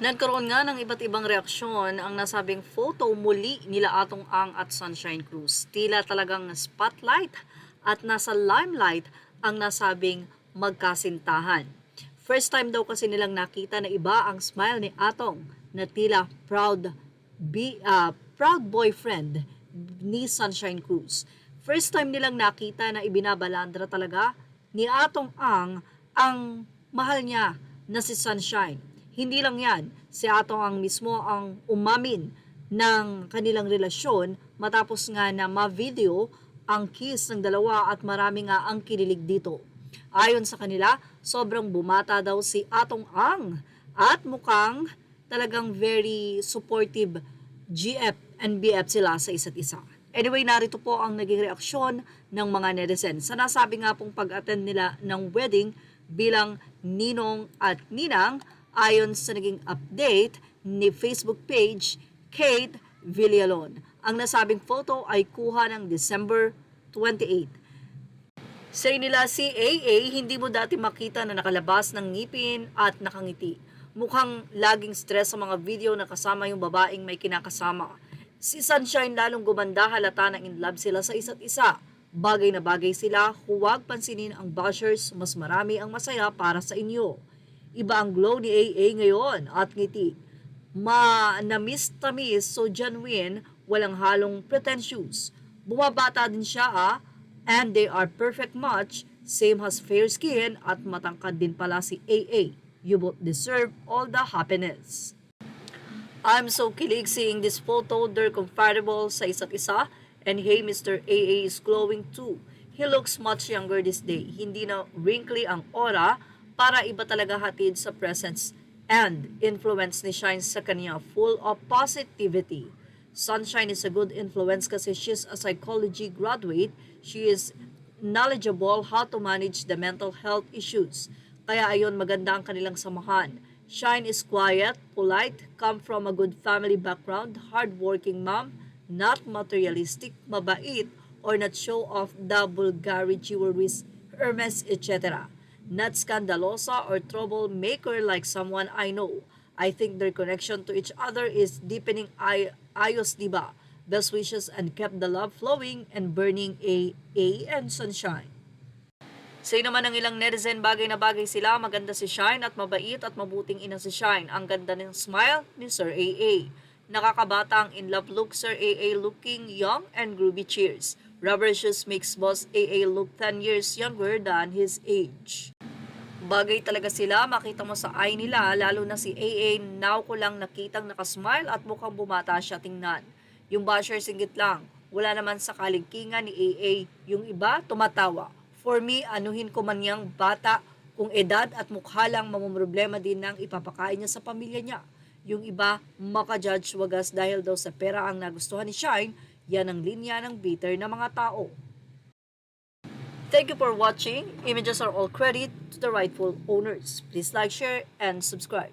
Nagkaroon nga ng iba't ibang reaksyon ang nasabing photo muli nila Atong Ang at Sunshine Cruz. Tila talagang spotlight at nasa limelight ang nasabing magkasintahan. First time daw kasi nilang nakita na iba ang smile ni Atong na tila proud boyfriend ni Sunshine Cruz. First time nilang nakita na ibinabalandra talaga ni Atong ang mahal niya na si Sunshine. Hindi lang yan, si Atong ang mismo ang umamin ng kanilang relasyon matapos nga na ma-video ang kiss ng dalawa at marami nga ang kinilig dito. Ayon sa kanila, sobrang bumata daw si Atong Ang at mukhang talagang very supportive GF and BF sila sa isa't isa. Anyway, narito po ang naging reaksyon ng mga netizens sa nasabi nga pong pag-attend nila ng wedding bilang ninong at ninang ayon sa naging update ni Facebook page Kate Villalon. Ang nasabing photo ay kuha ng December 28. Say nila si AA, hindi mo dati makita na nakalabas ng ngipin at nakangiti. Mukhang laging stress sa mga video na kasama yung babaeng may kinakasama. Si Sunshine lalong gumanda, halata na in love sila sa isa't isa. Bagay na bagay sila, huwag pansinin ang bashers, mas marami ang masaya para sa inyo. Iba ang glow ni AA ngayon at ngiti. Namis-tamis, so genuine, walang halong pretentious. Bumabata din siya and they are perfect match, same has fair skin at matangkad din pala si AA. You both deserve all the happiness. I'm so kilig seeing this photo, they're comfortable sa isa't isa. And hey, Mr. AA is glowing too. He looks much younger this day. Hindi na wrinkly ang aura, para iba talaga hatid sa presence and influence ni Shine sa kanya, full of positivity. Sunshine is a good influence kasi she's a psychology graduate. She is knowledgeable how to manage the mental health issues. Kaya ayon, maganda ang kanilang samahan. Shine is quiet, polite, come from a good family background, hardworking mom, not materialistic, mabait, or not show off the Bulgari jewelries, Hermes, etc. Not scandalosa or troublemaker like someone I know. I think their connection to each other is deepening ayos diba. Best wishes and kept the love flowing and burning AA and Sunshine. Say naman ng ilang netizen, bagay na bagay sila, maganda si Shine at mabait at mabuting ina si Shine. Ang ganda ng smile ni Sir AA. Nakakabata ang in-love look, Sir AA looking young and groovy, cheers. Rubber shoes makes Boss AA look 10 years younger than his age. Bagay talaga sila, makita mo sa eye nila, lalo na si AA, now ko lang nakitang nakasmile at mukhang bumata siya tingnan. Yung basher singgit lang, wala naman sa kalingkingan ni AA, yung iba tumatawa. For me, anuhin ko man niyang bata, kung edad at mukha lang mamumroblema din ng ipapakain niya sa pamilya niya. Yung iba, makajudge wagas dahil daw sa pera ang nagustuhan ni Shine, yan ang linya ng bitter na mga tao. Thank you for watching. Images are all credit to the rightful owners. Please like, share, and subscribe.